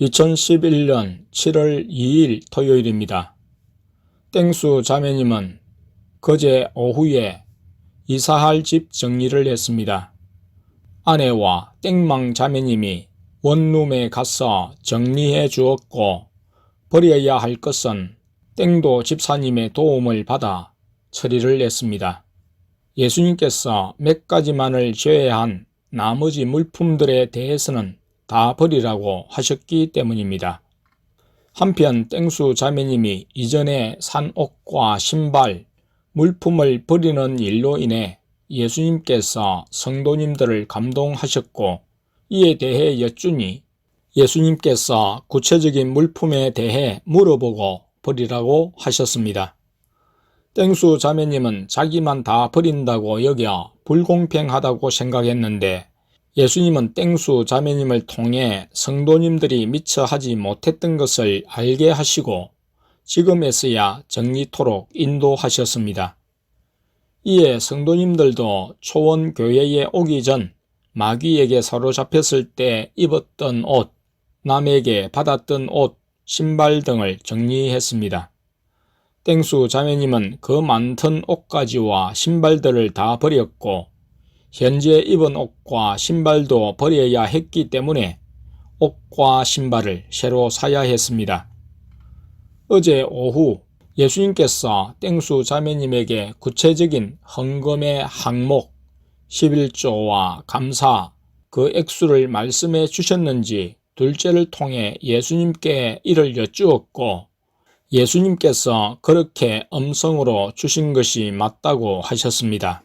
2011년 7월 2일 토요일입니다. 땡수 자매님은 그제 오후에 이사할 집 정리를 했습니다. 아내와 땡망 자매님이 원룸에 가서 정리해 주었고, 버려야 할 것은 땡도 집사님의 도움을 받아 처리를 했습니다. 예수님께서 몇 가지만을 제외한 나머지 물품들에 대해서는 다 버리라고 하셨기 때문입니다. 한편 땡수 자매님이 이전에 산 옷과 신발, 물품을 버리는 일로 인해 예수님께서 성도님들을 감동하셨고, 이에 대해 여쭈니 예수님께서 구체적인 물품에 대해 물어보고 버리라고 하셨습니다. 땡수 자매님은 자기만 다 버린다고 여겨 불공평하다고 생각했는데, 예수님은 땡수 자매님을 통해 성도님들이 미처 하지 못했던 것을 알게 하시고 지금에서야 정리토록 인도하셨습니다. 이에 성도님들도 초원교회에 오기 전 마귀에게 사로잡혔을 때 입었던 옷, 남에게 받았던 옷, 신발 등을 정리했습니다. 땡수 자매님은 그 많던 옷가지와 신발들을 다 버렸고, 현재 입은 옷과 신발도 버려야 했기 때문에 옷과 신발을 새로 사야 했습니다. 어제 오후 예수님께서 땡수 자매님에게 구체적인 헌금의 항목, 11조와 감사, 그 액수를 말씀해 주셨는지 둘째를 통해 예수님께 이를 여쭈었고, 예수님께서 그렇게 음성으로 주신 것이 맞다고 하셨습니다.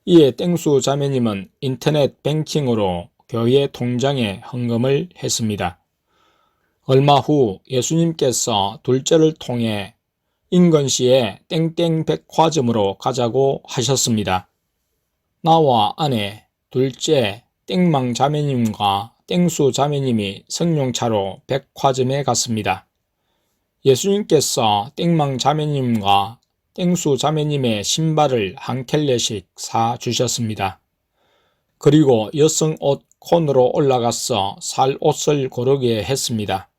이에 땡수 자매님은 인터넷 뱅킹으로 교회 통장에 헌금을 했습니다. 얼마 후 예수님께서 둘째를 통해 인건시에 땡땡 백화점으로 가자고 하셨습니다. 나와 아내, 둘째, 땡망 자매님과 땡수 자매님이 승용차로 백화점에 갔습니다. 예수님께서 땡망 자매님과 땡수 자매님의 신발을 한 켤레씩 사주셨습니다. 그리고 여성 옷 콘으로 올라가서 살 옷을 고르게 했습니다.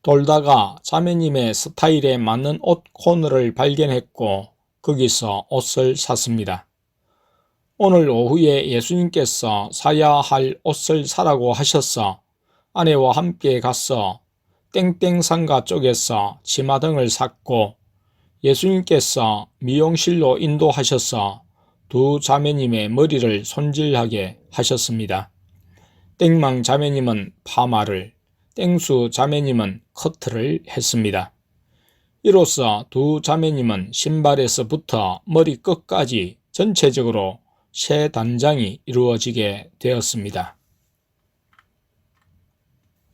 돌다가 자매님의 스타일에 맞는 옷 코너를 발견했고 거기서 옷을 샀습니다. 오늘 오후에 예수님께서 사야 할 옷을 사라고 하셔서 아내와 함께 가서 땡땡상가 쪽에서 치마 등을 샀고, 예수님께서 미용실로 인도하셔서 두 자매님의 머리를 손질하게 하셨습니다. 땡망 자매님은 파마를, 땡수 자매님은 커트를 했습니다. 이로써 두 자매님은 신발에서부터 머리 끝까지 전체적으로 새 단장이 이루어지게 되었습니다.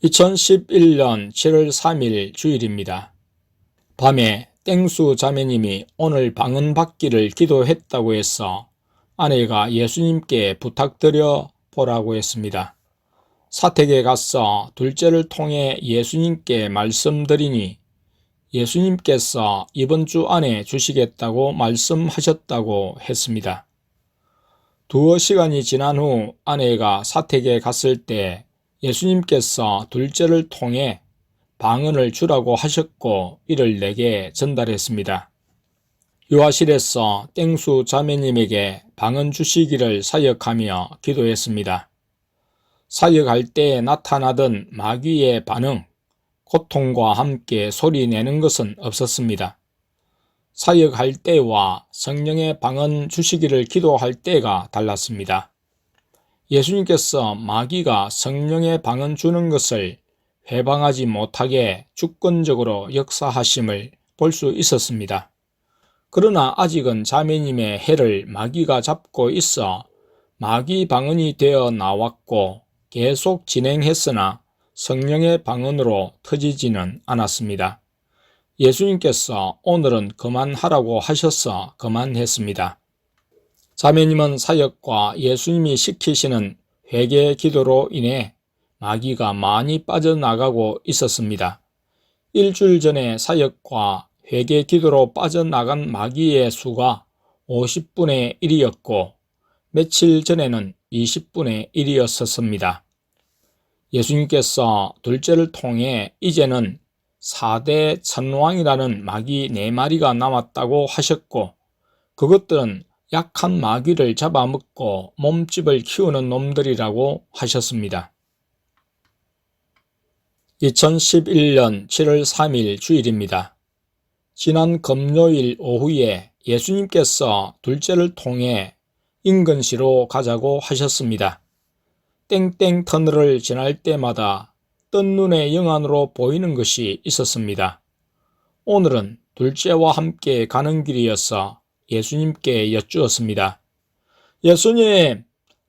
2011년 7월 3일 주일입니다. 밤에 땡수 자매님이 오늘 방언 받기를 기도했다고 해서 아내가 예수님께 부탁드려 보라고 했습니다. 사택에 가서 둘째를 통해 예수님께 말씀드리니 예수님께서 이번 주 안에 주시겠다고 말씀하셨다고 했습니다. 두어 시간이 지난 후 아내가 사택에 갔을 때 예수님께서 둘째를 통해 방언을 주라고 하셨고 이를 내게 전달했습니다. 유아실에서 땡수 자매님에게 방언 주시기를 사역하며 기도했습니다. 사역할 때 나타나던 마귀의 반응, 고통과 함께 소리 내는 것은 없었습니다. 사역할 때와 성령의 방언 주시기를 기도할 때가 달랐습니다. 예수님께서 마귀가 성령의 방언 주는 것을 회방하지 못하게 주권적으로 역사하심을 볼 수 있었습니다. 그러나 아직은 자매님의 해를 마귀가 잡고 있어 마귀 방언이 되어 나왔고 계속 진행했으나 성령의 방언으로 터지지는 않았습니다. 예수님께서 오늘은 그만하라고 하셔서 그만했습니다. 자매님은 사역과 예수님이 시키시는 회개 기도로 인해 마귀가 많이 빠져나가고 있었습니다. 일주일 전에 사역과 회개 기도로 빠져나간 마귀의 수가 50분의 1이었고 며칠 전에는 20분의 1이었었습니다. 예수님께서 둘째를 통해 이제는 4대 천왕이라는 마귀 4마리가 남았다고 하셨고, 그것들은 약한 마귀를 잡아먹고 몸집을 키우는 놈들이라고 하셨습니다. 2011년 7월 3일 주일입니다. 지난 금요일 오후에 예수님께서 둘째를 통해 인근시로 가자고 하셨습니다. 땡땡 터널을 지날 때마다 뜬 눈의 영안으로 보이는 것이 있었습니다. 오늘은 둘째와 함께 가는 길이어서 예수님께 여쭈었습니다. 예수님,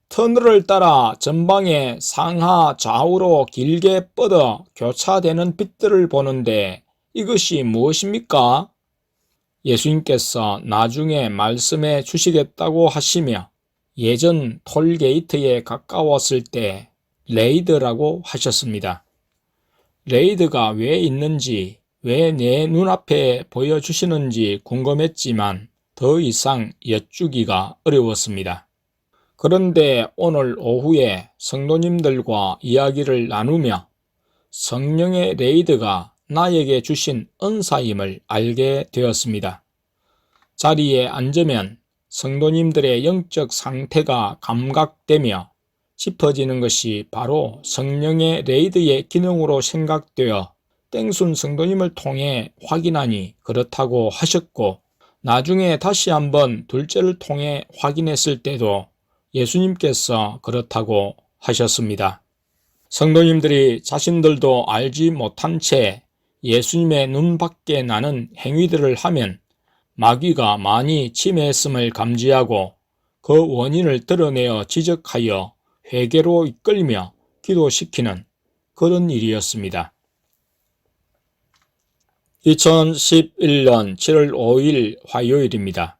터널을 따라 전방에 상하 좌우로 길게 뻗어 교차되는 빛들을 보는데 이것이 무엇입니까? 예수님께서 나중에 말씀해 주시겠다고 하시며 예전 톨게이트에 가까웠을 때 레이드라고 하셨습니다. 레이드가 왜 있는지, 왜 내 눈앞에 보여주시는지 궁금했지만 더 이상 여쭈기가 어려웠습니다. 그런데 오늘 오후에 성도님들과 이야기를 나누며 성령의 레이드가 나에게 주신 은사임을 알게 되었습니다. 자리에 앉으면 성도님들의 영적 상태가 감각되며 짚어지는 것이 바로 성령의 레이드의 기능으로 생각되어 땡순 성도님을 통해 확인하니 그렇다고 하셨고, 나중에 다시 한번 둘째를 통해 확인했을 때도 예수님께서 그렇다고 하셨습니다. 성도님들이 자신들도 알지 못한 채 예수님의 눈 밖에 나는 행위들을 하면 마귀가 많이 침해했음을 감지하고 그 원인을 드러내어 지적하여 회개로 이끌며 기도시키는 그런 일이었습니다. 2011년 7월 5일 화요일입니다.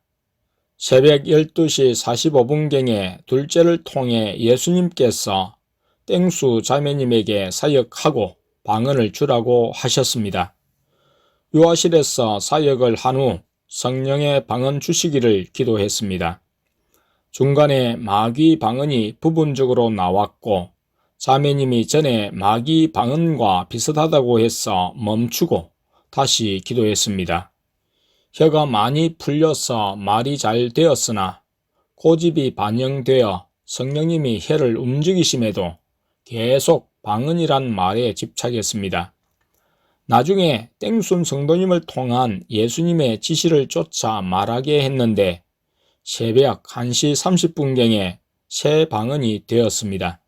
새벽 12시 45분경에 둘째를 통해 예수님께서 땡수 자매님에게 사역하고 방언을 주라고 하셨습니다. 유아실에서 사역을 한 후 성령의 방언 주시기를 기도했습니다. 중간에 마귀 방언이 부분적으로 나왔고 자매님이 전에 마귀 방언과 비슷하다고 해서 멈추고 다시 기도했습니다. 혀가 많이 풀려서 말이 잘 되었으나 고집이 반영되어 성령님이 혀를 움직이심에도 계속 방언이란 말에 집착했습니다. 나중에 땡순 성도님을 통한 예수님의 지시를 쫓아 말하게 했는데 새벽 1시 30분경에 새 방언이 되었습니다.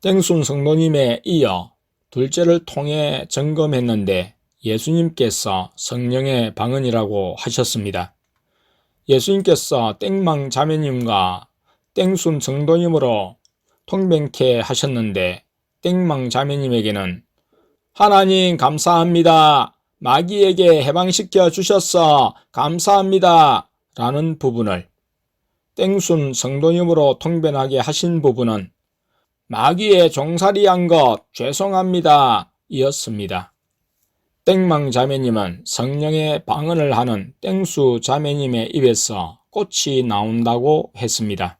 땡순 성도님에 이어 둘째를 통해 점검했는데 예수님께서 성령의 방언이라고 하셨습니다. 예수님께서 땡망 자매님과 땡순 성도님으로 통변케 하셨는데 땡망 자매님에게는 하나님 감사합니다. 마귀에게 해방시켜 주셔서 감사합니다. 라는 부분을, 땡순 성도님으로 통변하게 하신 부분은 마귀에 종살이한 것 죄송합니다. 이었습니다. 땡망 자매님은 성령의 방언을 하는 땡수 자매님의 입에서 꽃이 나온다고 했습니다.